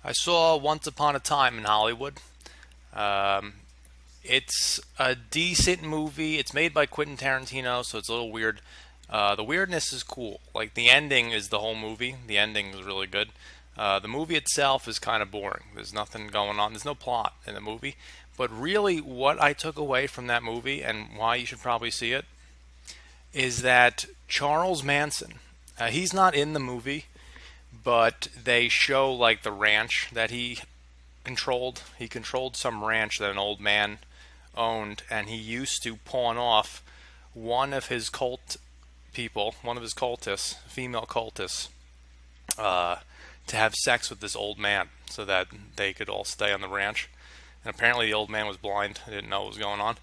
I saw Once Upon a Time in Hollywood. Um, it's a decent movie. It's made by Quentin Tarantino, so it's a little weird. The weirdness is cool. Like the ending is the whole movie. The ending is really good. The movie itself is kind of boring. There's nothing going on. There's no plot in the movie. But really, what I took away from that movie and why you should probably see it is that Charles Manson, he's not in the movie, but they show like the ranch that he controlled. He controlled some ranch that an old man owned, and he used to pawn off one of his cult people, one of his cultists, female cultists, uh, to have sex with this old man so that they could all stay on the ranch. And apparently the old man was blind, didn't know what was going on.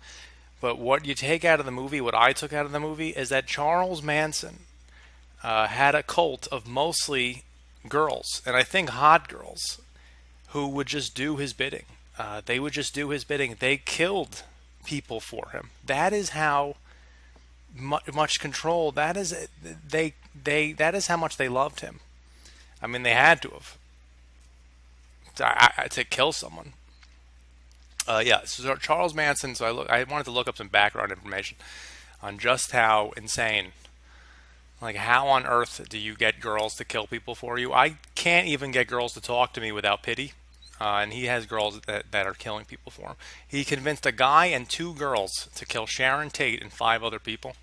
But what you take out of the movie, what I took out of the movie, is that Charles Manson had a cult of mostly girls, and I think hot girls, who would just do his bidding. They would just do his bidding. They killed people for him. That is how much control. That is they. That is how much they loved him. I mean, they had to have to kill someone. Yeah, so Charles Manson. So I wanted to look up some background information on just how insane. Like, how on earth do you get girls to kill people for you? I can't even get girls to talk to me without pity. And he has girls that are killing people for him. He convinced a guy and two girls to kill Sharon Tate and five other people.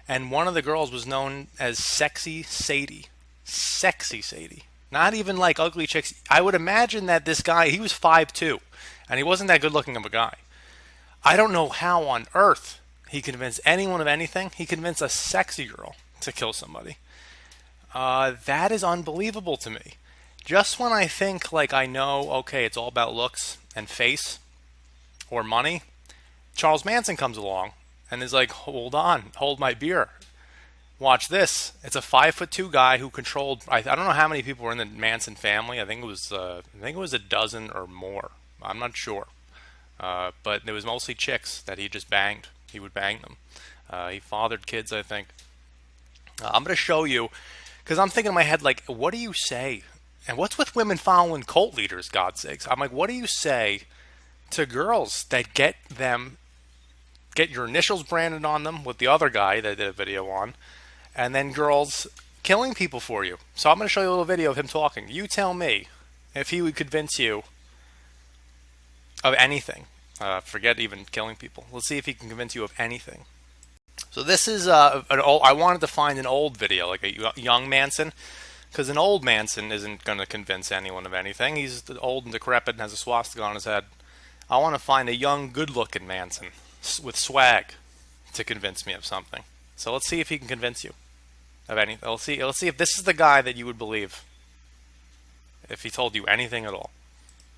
And one of the girls was known as Sexy Sadie. Sexy Sadie. Not even like ugly chicks. I would imagine that this guy, he was 5'2", and he wasn't that good looking of a guy. I don't know how on earth he convinced anyone of anything. He convinced a sexy girl to kill somebody. That is unbelievable to me. Just when I think like I know, okay, it's all about looks and face or money, Charles Manson comes along and is like, hold on, hold my beer. Watch this. It's a 5'2" guy who controlled. I don't know how many people were in the Manson family. I think it was. I think it was a dozen or more. I'm not sure. But it was mostly chicks that he just banged. He would bang them. He fathered kids, I think. I'm going to show you, because I'm thinking in my head, like, what do you say? And what's with women following cult leaders, God's sakes? I'm like, what do you say to girls that get your initials branded on them with the other guy that I did a video on, and then girls killing people for you? So I'm going to show you a little video of him talking. You tell me if he would convince you of anything. Forget even killing people. Let's see if he can convince you of anything. So this is I wanted to find an old video, like a young Manson, because an old Manson isn't going to convince anyone of anything. He's old and decrepit and has a swastika on his head. I want to find a young, good-looking Manson with swag to convince me of something. So let's see if he can convince you of anything. Let's see if this is the guy that you would believe if he told you anything at all.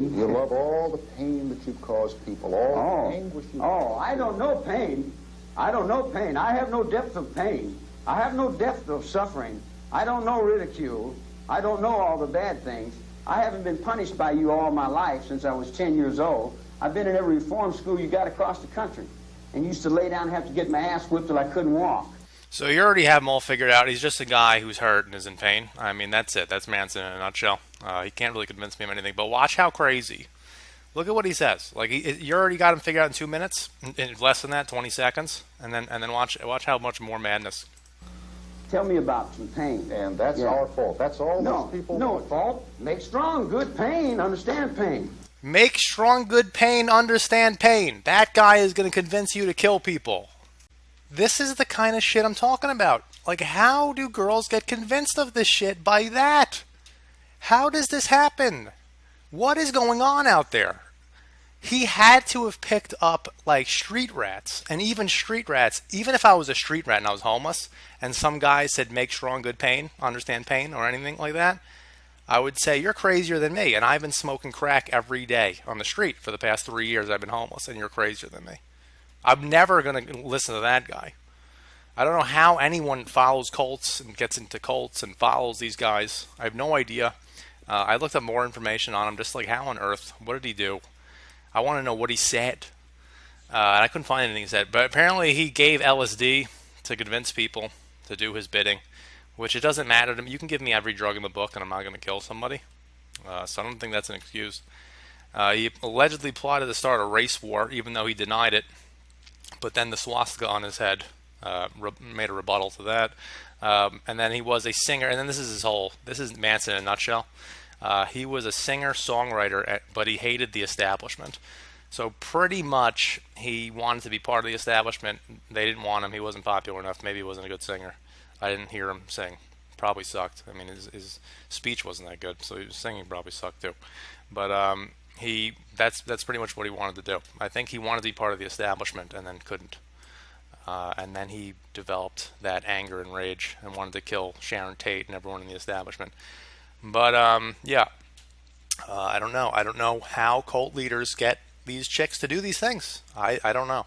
You love all the pain that you've caused people, all the anguish you've I don't know pain. I don't know pain. I have no depth of pain. I have no depth of suffering. I don't know ridicule. I don't know all the bad things. I haven't been punished by you all my life since I was 10 years old. I've been in every reform school you got across the country and used to lay down and have to get my ass whipped till I couldn't walk. So you already have him all figured out. He's just a guy who's hurt and is in pain. I mean, that's it. That's Manson in a nutshell. He can't really convince me of anything. But watch how crazy. Look at what he says. Like you already got him figured out in 2 minutes, in less than that, 20 seconds, and then watch how much more madness. Tell me about some pain. And that's our fault. That's all those people No want. fault. Make strong, good pain. Understand pain. Make strong, good pain, understand pain. That guy is going to convince you to kill people. This is the kind of shit I'm talking about. Like, how do girls get convinced of this shit by that? How does this happen? What is going on out there? He had to have picked up like street rats, and even street rats, even if I was a street rat and I was homeless and some guy said make strong good pain, understand pain, or anything like that, I would say you're crazier than me, and I've been smoking crack every day on the street for the past 3 years I've been homeless, and you're crazier than me. I'm never going to listen to that guy. I don't know how anyone follows cults and gets into cults and follows these guys. I have no idea. I looked up more information on him, just like how on earth, what did he do? I want to know what he said. And I couldn't find anything he said. But apparently he gave LSD to convince people to do his bidding, which it doesn't matter to me. You can give me every drug in the book and I'm not going to kill somebody. So I don't think that's an excuse. He allegedly plotted to start a race war, even though he denied it. But then the swastika on his head made a rebuttal to that. And then he was a singer, and then this is Manson in a nutshell. He was a singer songwriter, but he hated the establishment. So pretty much he wanted to be part of the establishment. They didn't want him. He wasn't popular enough. Maybe he wasn't a good singer. I didn't hear him sing. Probably sucked. I mean, his speech wasn't that good, so his singing probably sucked too. But that's pretty much what he wanted to do. I think he wanted to be part of the establishment and then couldn't. And then he developed that anger and rage and wanted to kill Sharon Tate and everyone in the establishment. But yeah, I don't know. I don't know how cult leaders get these chicks to do these things. I don't know.